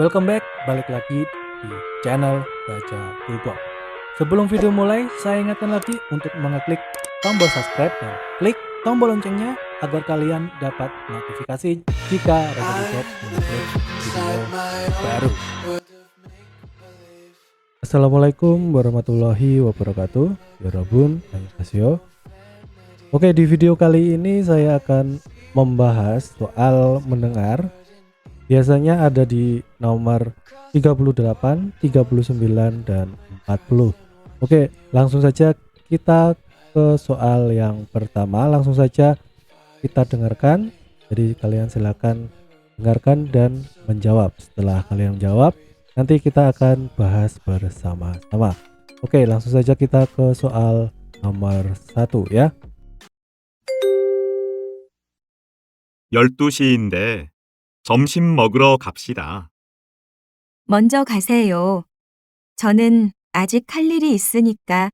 Welcome back, balik lagi di channel Baca Toolbox. Sebelum video mulai, saya ingatkan lagi untuk mengeklik tombol subscribe dan klik tombol loncengnya agar kalian dapat notifikasi jika Raja Toolbox mengupload video baru. Assalamualaikum warahmatullahi wabarakatuh. Yorobun, annyeonghaseyo. Oke, di video kali ini saya akan membahas soal mendengar. Biasanya ada di nomor 38, 39, dan 40. Oke, langsung saja kita ke soal yang pertama. Langsung saja kita dengarkan. Jadi kalian silakan dengarkan dan menjawab. Setelah kalian jawab, nanti kita akan bahas bersama-sama. Oke, langsung saja kita ke soal nomor 1 ya. 12시인데 점심 먹으러 갑시다. 먼저 가세요. 저는 아직 할 일이 있으니까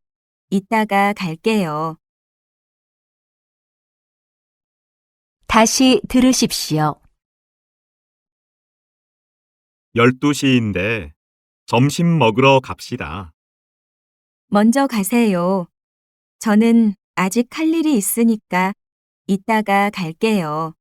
이따가 갈게요. 다시 들으십시오. 12시인데 점심 먹으러 갑시다. 먼저 가세요. 저는 아직 할 일이 있으니까 이따가 갈게요.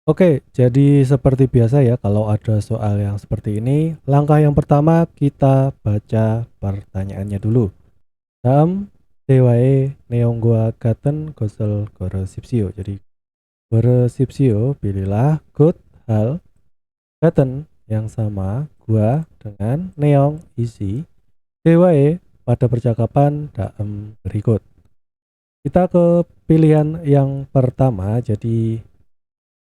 Oke, jadi seperti biasa ya, kalau ada soal yang seperti ini, langkah yang pertama kita baca pertanyaannya dulu. Dalam tewae neonggoa gaten gosel goresipsio. Jadi goresipsio, pilihlah good hal gaten yang sama gua dengan neong isi tewae pada percakapan dalam berikut. Kita ke pilihan yang pertama, jadi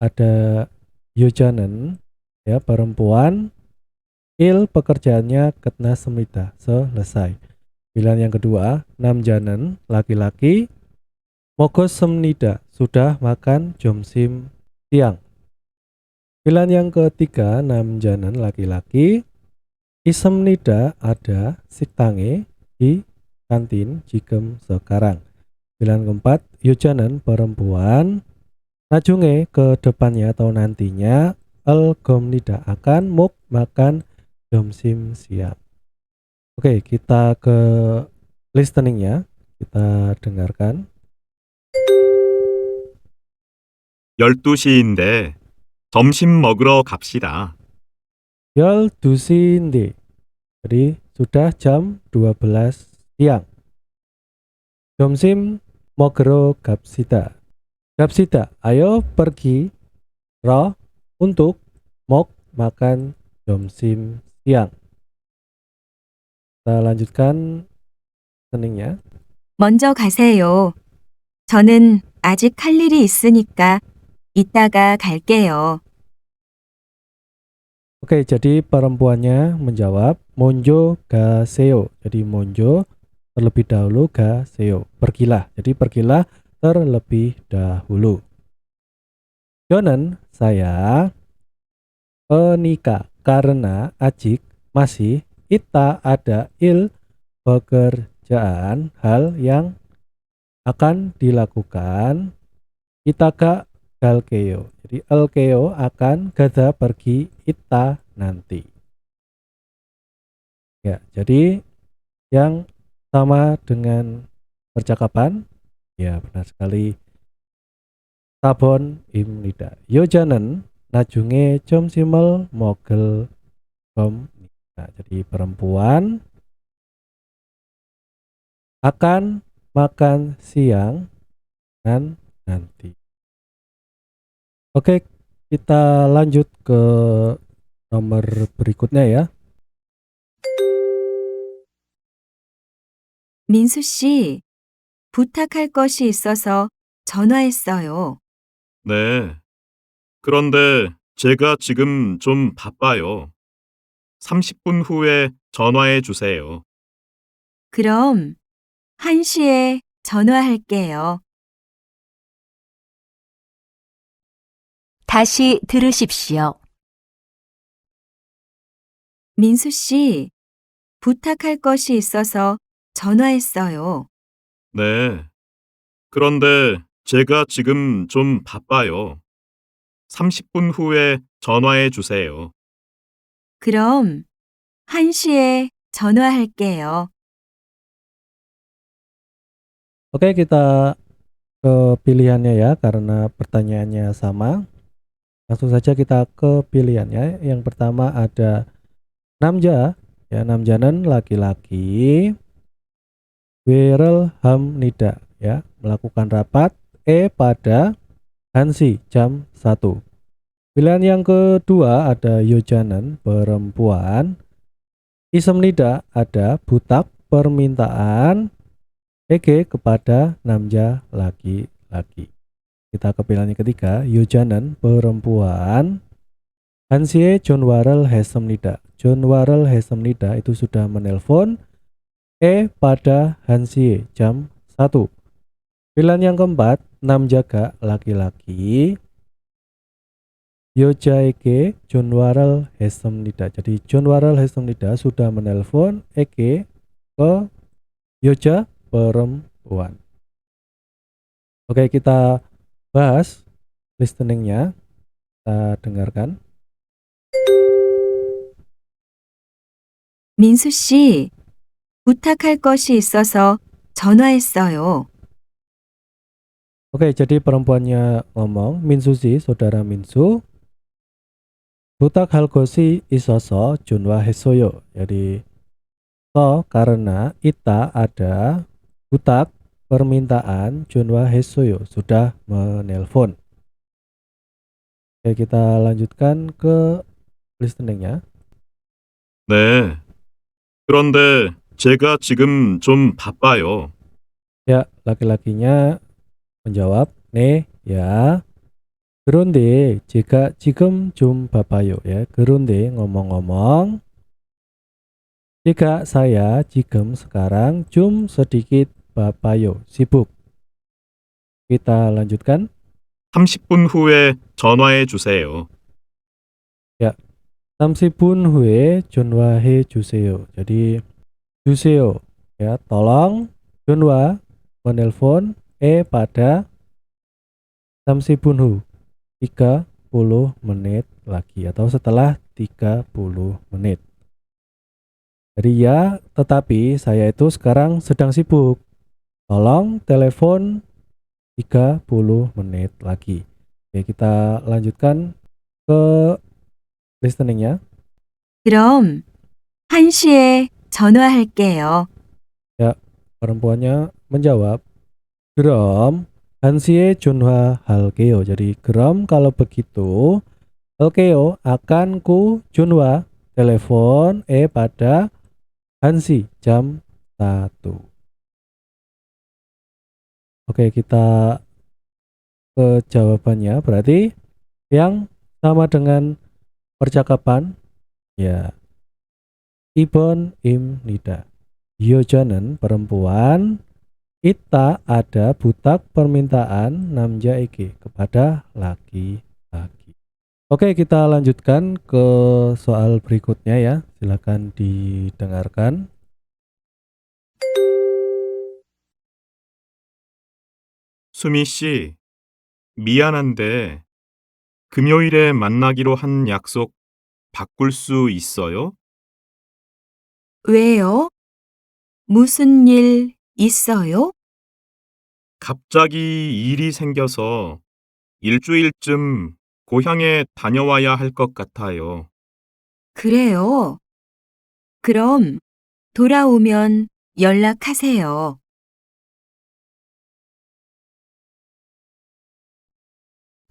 ada Yojanen ya, perempuan, il pekerjaannya ketna semita, selesai. Pilihan yang kedua, namjanen, laki-laki, mogos semnida, sudah makan jomsim siang. Pilihan yang ketiga, namjanen, laki-laki, isemnida, ada siktange di kantin jikem sekarang. Pilihan keempat, Yojanen, perempuan, najunge ke depannya atau nantinya el gomnida akan muk makan jomsim siang. Oke, kita ke listeningnya, kita dengarkan. 12시인데 점심 먹으러 갑시다. Yol dusinde. Jadi sudah jam 12 siang. Jomsim mogero gapsida. Gapsida, ayo pergi roh untuk mok makan jomsim siang. Kita lanjutkan listeningnya. 먼저 가세요. 저는 아직 할 일이 있으니까 이따가 갈게요. Oke, jadi perempuannya menjawab monjo gaseo. Jadi monjo terlebih dahulu gaseo. Pergilah. Jadi pergilah terlebih dahulu. Jonen, saya nikah karena ajik masih ita ada il pekerjaan hal yang akan dilakukan itaka galkeo. Jadi elkeo akan gada pergi ita nanti. Ya, jadi yang sama dengan percakapan, ya benar sekali. Sabon imnida. Yojanen najunge jomsimel mogel gom. Nah, jadi perempuan akan makan siang dan nanti. Oke, kita lanjut ke nomor berikutnya ya. 민수 씨, 부탁할 것이 있어서 전화했어요. 네. 그런데 제가 지금 좀 바빠요. 30분 후에 전화해 주세요. 그럼 1시에 전화할게요. 다시 들으십시오. 민수 씨, 부탁할 것이 있어서 전화했어요. 네. 그런데 제가 지금 좀 바빠요. 30분 후에 전화해 주세요. 그럼 1시에 전화할게요. Oke, kita ke pilihannya ya, karena pertanyaannya sama. Langsung saja kita ke pilihannya. Yang pertama ada namja, ya, namjanan laki-laki. Werelhamnida, ya, melakukan rapat. Pada Hansi jam 1. Pilihan yang kedua ada yojanan perempuan. Isemnida ada butak permintaan. Kepada namja laki-laki. Kita ke pilihan yang ketiga, yojanan perempuan. Hansie Jonwarel Hesemnida. Jonwarel Hesemnida itu sudah menelpon pada Hansie jam 1. Pilihan yang keempat, namjaga laki-laki. Yojaeke Jonwarel Hesemnida. Jadi Jonwarel Hesemnida sudah menelpon ke Yoja perempuan. Oke, kita bahas listeningnya. Kita dengarkan. 민수 씨, 부탁할 것이 있어서 전화했어요. Oke, jadi perempuannya ngomong, Minsusi, saudara Minsu. Butak hal gosi isoso junwa hesoyo. Jadi karena ita ada butak permintaan junwa hesoyo, sudah menelpon. Oke, kita lanjutkan ke listeningnya. 네. 그런데 제가 지금 좀 바빠요. Ya, laki-lakinya menjawab, 네, ya. 그런데 제가 지금 좀 바빠요, ya. 그런데 ngomong-ngomong, jika saya 지금 sekarang 좀 sedikit bapayo, sibuk. Kita lanjutkan. 30분 후에 전화해 주세요. Ya, 30분 후에 전화해 주세요. Jadi 주세요, ya, tolong. 전화 menelpon pada 30분 후, 30 menit lagi atau setelah 30 menit. Jadi ya, tetapi saya itu sekarang sedang sibuk. Tolong telepon 30 menit lagi. Oke, kita lanjutkan ke listeningnya. 그럼 1시에 전화할게요. Ya, perempuannya menjawab, Gerom Hansie Junhwa Halkeo. Jadi gerom kalau begitu, Halkeo akan ku Junhwa telepon pada Hansi jam 1. Oke, kita ke jawabannya. Berarti yang sama dengan percakapan, ya, Ibon Im Nida. Yojanan perempuan. Ita ada butak permintaan namja eke kepada laki-laki. Oke, kita lanjutkan ke soal berikutnya ya. Silakan didengarkan. 수미 씨, 미안한데 금요일에 만나기로 한 약속 바꿀 수 있어요? 왜요? 무슨 일 있어요? 갑자기 일이 생겨서 일주일쯤 고향에 다녀와야 할 것 같아요. 그래요. 그럼 돌아오면 연락하세요.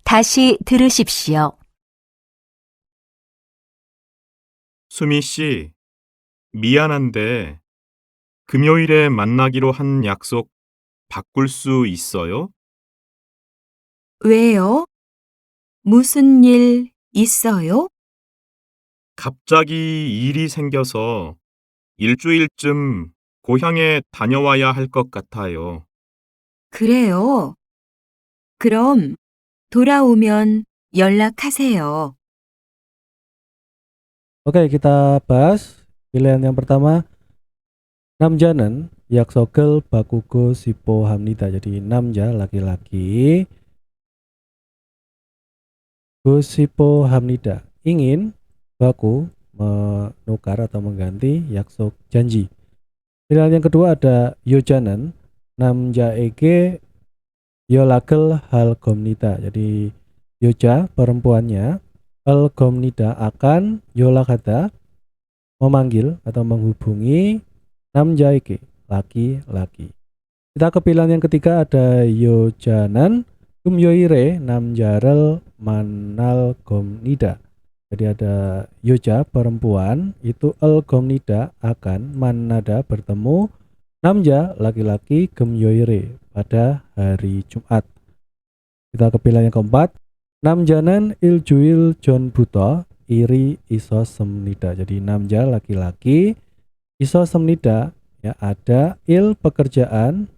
다시 들으십시오. 수미 씨, 미안한데 금요일에 만나기로 한 약속 바꿀 수 있어요? 왜요? 무슨 일 있어요? 갑자기 일이 생겨서 일주일쯤 고향에 다녀와야 할 것 같아요. 그래요. 그럼 돌아오면 연락하세요. Oke, kita bahas pilihan yang pertama. Namjanan yaksogel bakugo sipo hamnida. Jadi namja laki-laki. Gusipo 합니다. Ingin baku menukar atau mengganti 약속 janji. Pilihan yang kedua ada 요자는 남자에게 연락을 할 겁니다. Jadi 요자 perempuannya al 겁니다 akan 연락하다 memanggil atau menghubungi 남자에게 laki-laki. Kita ke pilihan yang ketiga ada 요자는 금요일에 남자를 만날 겁니다. Jadi ada 요자 perempuan itu al 겁니다 akan 만나다 bertemu 남자 laki-laki 금요일에 pada hari Jumat. Kita ke pilihan yang keempat. 남자는 일주일 전부터 일이 있었습니다. Jadi 남자 laki-laki 있었습니다 ya ada il pekerjaan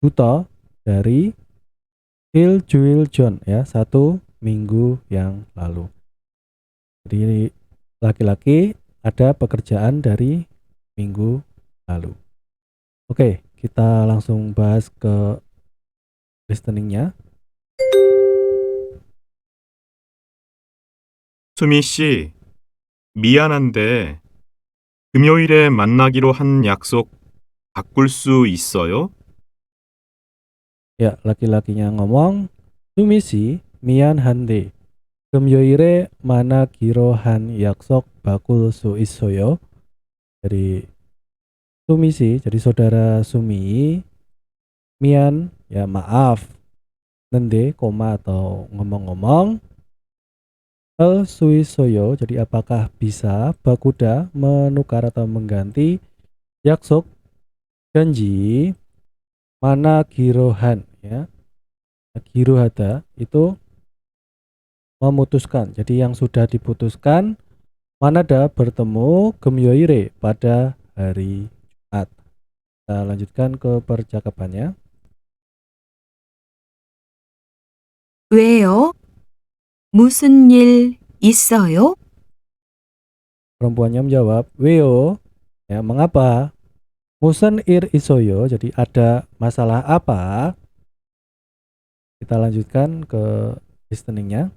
buta dari 일주일 전 ya 1 minggu yang lalu. Jadi laki-laki ada pekerjaan dari minggu lalu. Oke, kita langsung bahas ke listeningnya. 수미 씨, 미안한데 금요일에 만나기로 한 약속 바꿀 수 있어요? Ya, laki-lakinya ngomong, Sumisi mianhande. 금요일에 만나기로 한 약속 바꿀 수 있어요? Jadi Sumisi, jadi saudara Sumi, mian ya maaf, nende koma atau ngomong-ngomong, el suisoyo, jadi apakah bisa bakuda menukar atau mengganti 약속 janji mana girohan ya girohada itu memutuskan, jadi yang sudah diputuskan manada bertemu gemyoire pada hari Jumat. Kita lanjutkan ke percakapannya. 왜요? 무슨 일 있어요? Perempuannya menjawab 왜요 ya mengapa, musen ir isoyo, jadi ada masalah apa. Kita lanjutkan ke listeningnya.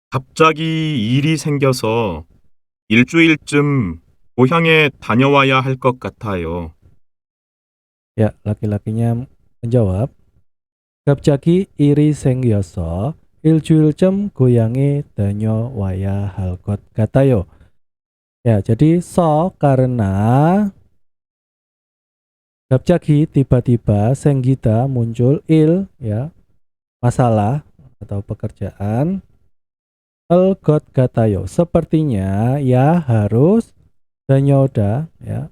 갑자기 일이 생겨서 일주일쯤 고향에 다녀와야 할 것 같아요. Ya, laki-lakinya menjawab, 갑자기 일이 생겨서 일주일쯤 고향에 다녀와야 할 것 같아요. Ya, jadi karena 갑자기 tiba-tiba senggita muncul ya masalah atau pekerjaan got katayo sepertinya ya harus danyoda ya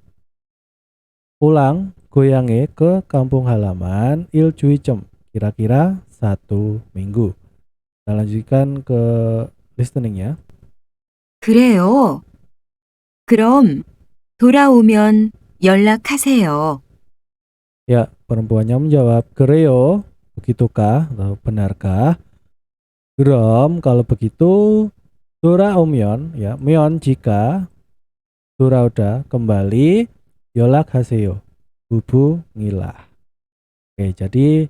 pulang goyange ke kampung halaman ilcuicem kira-kira 1 minggu. Kita lanjutkan ke listeningnya. 그래요. 그럼 돌아오면 연락하세요. Ya, perempuannya menjawab, 그래요, begitukah atau benarkah? 그럼 kalau begitu, 돌아오면 ya, 면 jika, 돌아오다 kembali, 연락하세요, hubungilah. Oke, jadi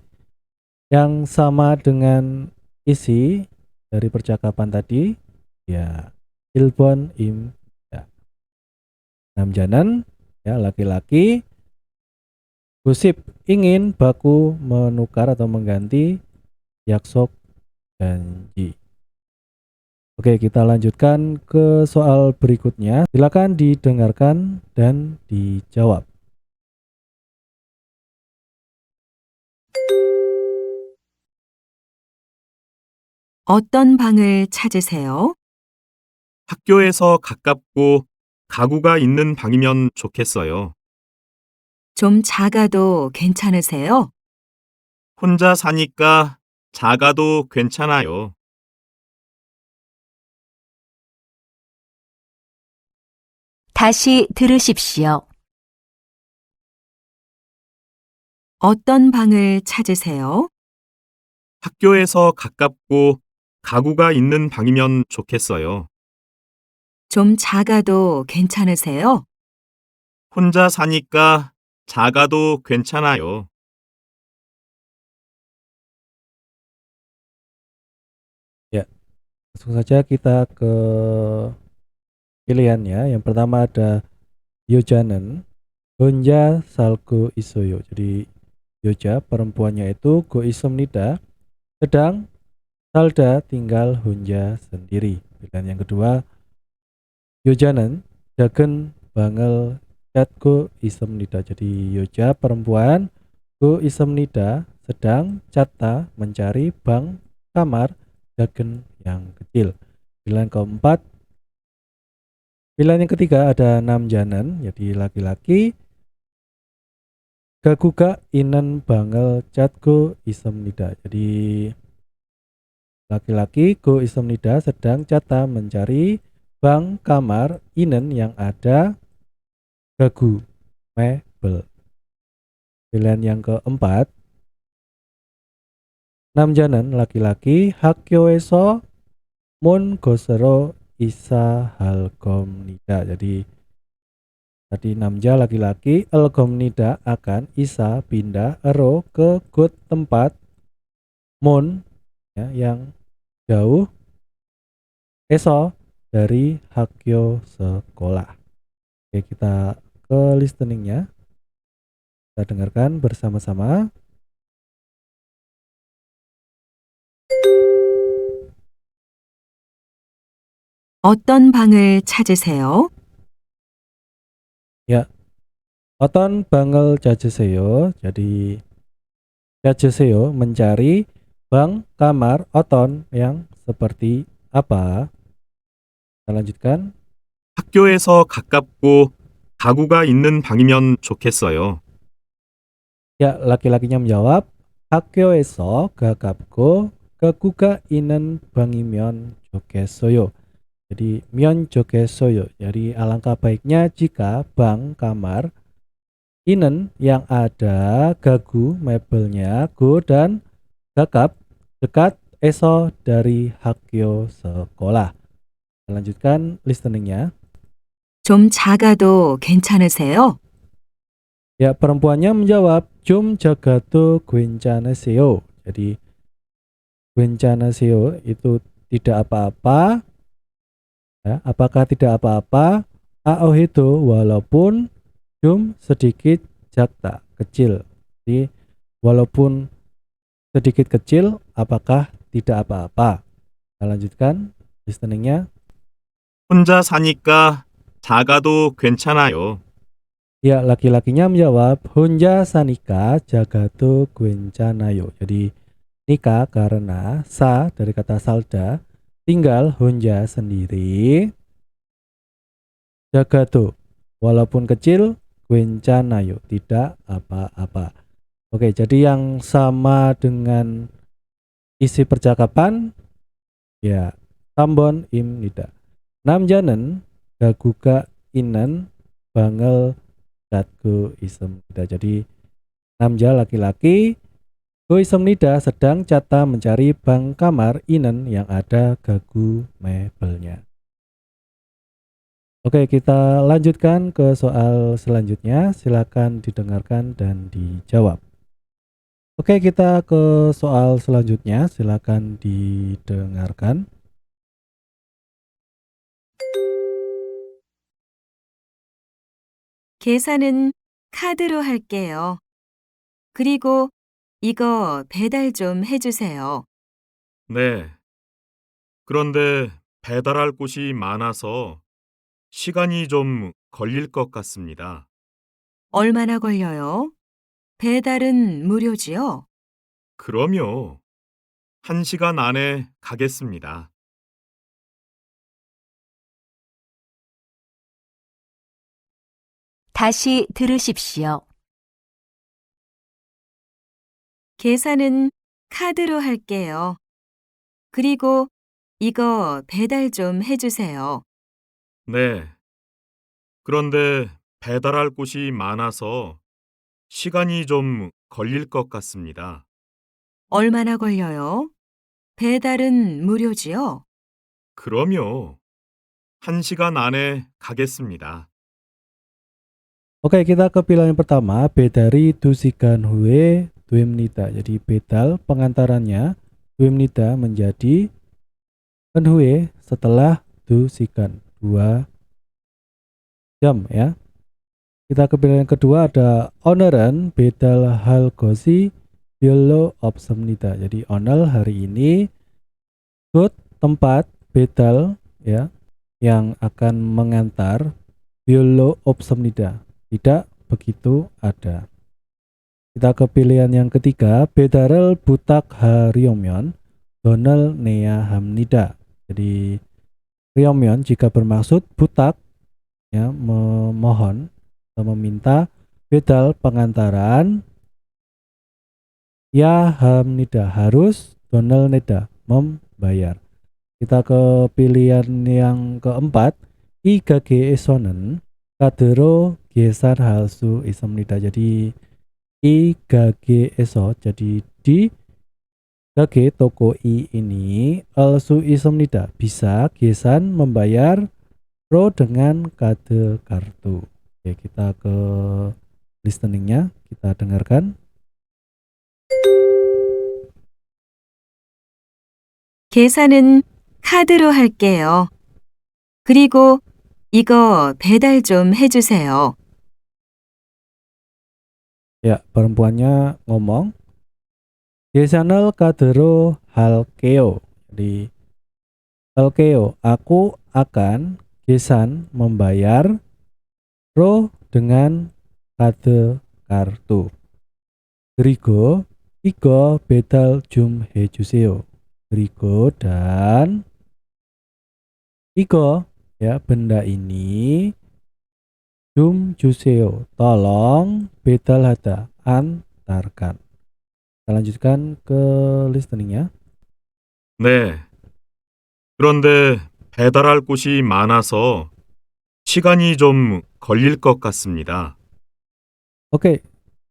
yang sama dengan isi dari percakapan tadi, ya, 1번 입니다. 남자는 ya laki-laki, gosip ingin baku menukar atau mengganti 약속 janji. Oke, kita lanjutkan ke soal berikutnya. Silakan didengarkan dan dijawab. 어떤 방을 찾으세요? 학교에서 가깝고 가구가 있는 방이면 좋겠어요. 좀 작아도 괜찮으세요? 혼자 사니까 작아도 괜찮아요. 다시 들으십시오. 어떤 방을 찾으세요? 학교에서 가깝고 가구가 있는 방이면 좋겠어요. 좀 작아도 괜찮으세요? 혼자 사니까 작아도 괜찮아요. Langsung saja kita ke pilihannya. Yang pertama ada Yojanen, Honja Salgo Isoyo. Jadi Yoja perempuannya itu go isomnida, sedang Salda tinggal Honja sendiri. Pilihan yang kedua Yojanen, Dagen Bangel Cat go isomnida. Jadi Yoja perempuan go isomnida, sedang Catta mencari bang kamar Dagen yang kecil. Pilihan keempat, pilihan yang ketiga ada Namjanen, jadi laki-laki, Gaguga Inen Bangel Catgo Isomnida. Jadi laki-laki go isomnida, sedang Catta mencari bang kamar Inen yang ada gagu mebel. Pilihan yang keempat, Namjanen laki-laki, Hakyoeso Mun Gosero Isa Halgomnida. Jadi tadi Namja laki-laki, Elgomnida akan Isa pindah ero ke good tempat Mun ya, yang jauh, Eso dari Hakyo sekolah. Oke, kita ke listeningnya. Kita dengarkan bersama-sama. 어떤 방을 찾으세요? Oton bangel jajeseyo. Jadi jajeseyo mencari bang kamar oton yang seperti apa? Kita lanjutkan. 학교에서 가깝고 가구가 있는 방이면 좋겠어요. Ya, laki-lakinya menjawab, 학교에서 가깝고 가구가 있는 방이면 좋겠어요. Jadi 면 좋겠어요. Jadi alangkah baiknya jika bang kamar inen yang ada gagu mebelnya go dan gakap dekat eso dari Hakyo sekolah. Kita lanjutkan listeningnya. 좀 작아도 괜찮으세요? Ya, perempuannya menjawab 좀 작아도 괜찮으세요. Jadi 괜찮으세요 itu tidak apa-apa. Ya, apakah tidak apa-apa? Ao itu walaupun sedikit jakta kecil. Jadi walaupun sedikit kecil, apakah tidak apa-apa? Kita lanjutkan listeningnya. 혼자 사니까 작아도 괜찮아요. Ya, laki-lakinya menjawab 혼자 사니까 작아도 괜찮아요. Jadi nikah karena sa dari kata salda, tinggal 혼자 sendiri. 작아도 walaupun kecil, 괜찮아요 tidak apa-apa. Oke, jadi yang sama dengan isi percakapan ya tambon im nida. Namjanen gaguga inen bangel catku isem nida. Jadi namja laki-laki, go isem nida sedang Catta mencari bang kamar inen yang ada gagu mebelnya. Oke, kita lanjutkan ke soal selanjutnya. Silakan didengarkan dan dijawab. Oke, kita ke soal selanjutnya. Silakan didengarkan. 계산은 카드로 할게요. 그리고 이거 배달 좀 해주세요. 네. 그런데 배달할 곳이 많아서 시간이 좀 걸릴 것 같습니다. 얼마나 걸려요? 배달은 무료지요? 그럼요. 1시간 안에 가겠습니다. 다시 들으십시오. 계산은 카드로 할게요. 그리고 이거 배달 좀 해주세요. 네. 그런데 배달할 곳이 많아서 시간이 좀 걸릴 것 같습니다. 얼마나 걸려요? 배달은 무료지요? 그럼요. 1시간 안에 가겠습니다. Oke, kita ke pilihan yang pertama, bedari tusikan hue duemnita. Jadi bedal pengantarannya duemnita menjadi huye setelah 2시간 2 jam ya. Kita ke pilihan kedua ada o늘은 배달할 것이 별로 없습니다. Jadi 오늘 hari ini good tempat 배달 ya yang akan mengantar 별로 없습니다. Tidak begitu ada. Kita ke pilihan yang ketiga 배달을 부탁하려면 돈을 내야 합니다. Jadi 하려면 jika bermaksud butak ya memohon atau meminta, bedal pengantaran, ya hamnida harus, donal neda membayar. Kita ke pilihan yang keempat, 이가게에서는 카드로 계산할 수 있습니다. Jadi 이가게에서 jadi di gage toko ini alsu isomnida bisa 계산 membayar ro dengan kode kartu. Oke, kita ke listeningnya, kita dengarkan. 계산은 카드로 할게요. 그리고 이거 배달 좀 해주세요. Ya, perempuannya ngomong, 계산을 카드로 할게요. Jadi, 할게요, aku akan 계산 membayar 로 dengan kode kartu. 그리고 이거 배달 좀 해주세요. 그리고 dan 이거 ya benda ini 좀 주세요. Tolong 배달하다 antarkan. Kita lanjutkan ke listeningnya. 네. 그런데 배달할 곳이 많아서 시간이 좀 걸릴 것 같습니다. Oke,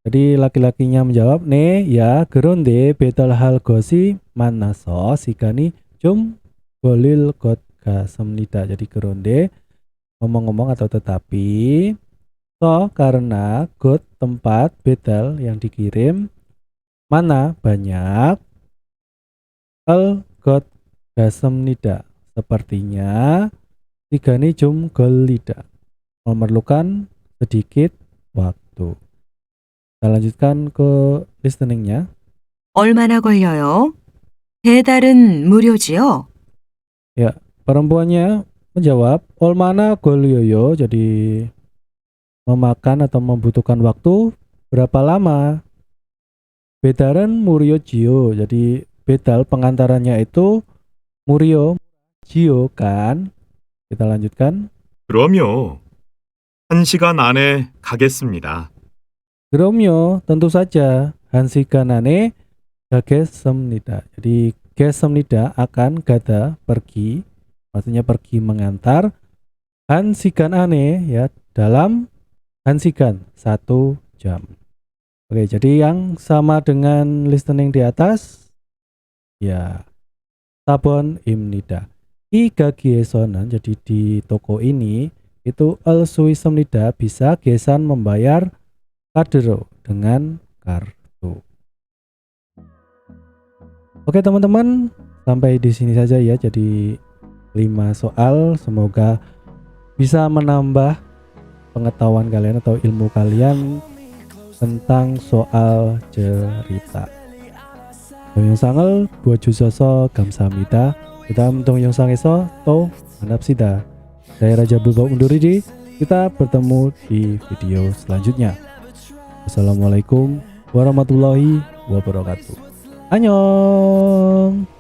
jadi laki-lakinya menjawab, 네, ya, 그런데 배달할 것이 많아서 시간이 좀 걸릴 것 같습니다. Jadi 그런데 ngomong-ngomong atau tetapi, so karena good tempat bedal yang dikirim, mana banyak, al 것 같습니다 sepertinya, 시간이 좀 걸리다 memerlukan sedikit waktu. Kita lanjutkan ke listeningnya. 얼마나 걸려요? 배달은 무료지요? Ya, perempuannya menjawab, 얼마나 걸려요? Jadi memakan atau membutuhkan waktu berapa lama? 배달은 무료지요. Jadi bedal pengantarannya itu 무료, 지요 kan? Kita lanjutkan. 그럼요. 1시간 안에 가겠습니다. 그럼요, tentu saja. 1시간 안에 가겠습니다. Jadi 가겠습니다 akan gada pergi, maksudnya pergi mengantar. 1시간 안에 ya dalam 1시간 1 jam. Oke, jadi yang sama dengan listening di atas ya 4번입니다. 이 가게에서는 jadi di toko ini itu 알수 있습니다. bisa 계산 membayar 카드로 dengan kartu. Oke teman-teman, sampai di sini saja ya. Jadi 5 soal, semoga bisa menambah pengetahuan kalian atau ilmu kalian tentang soal cerita. 동영상을 보여주셔서 감사합니다. 다음 동영상에서 또 만납시다. Saya Raja Bulbok undur diri. Kita bertemu di video selanjutnya. Wassalamualaikum warahmatullahi wabarakatuh. Annyeong.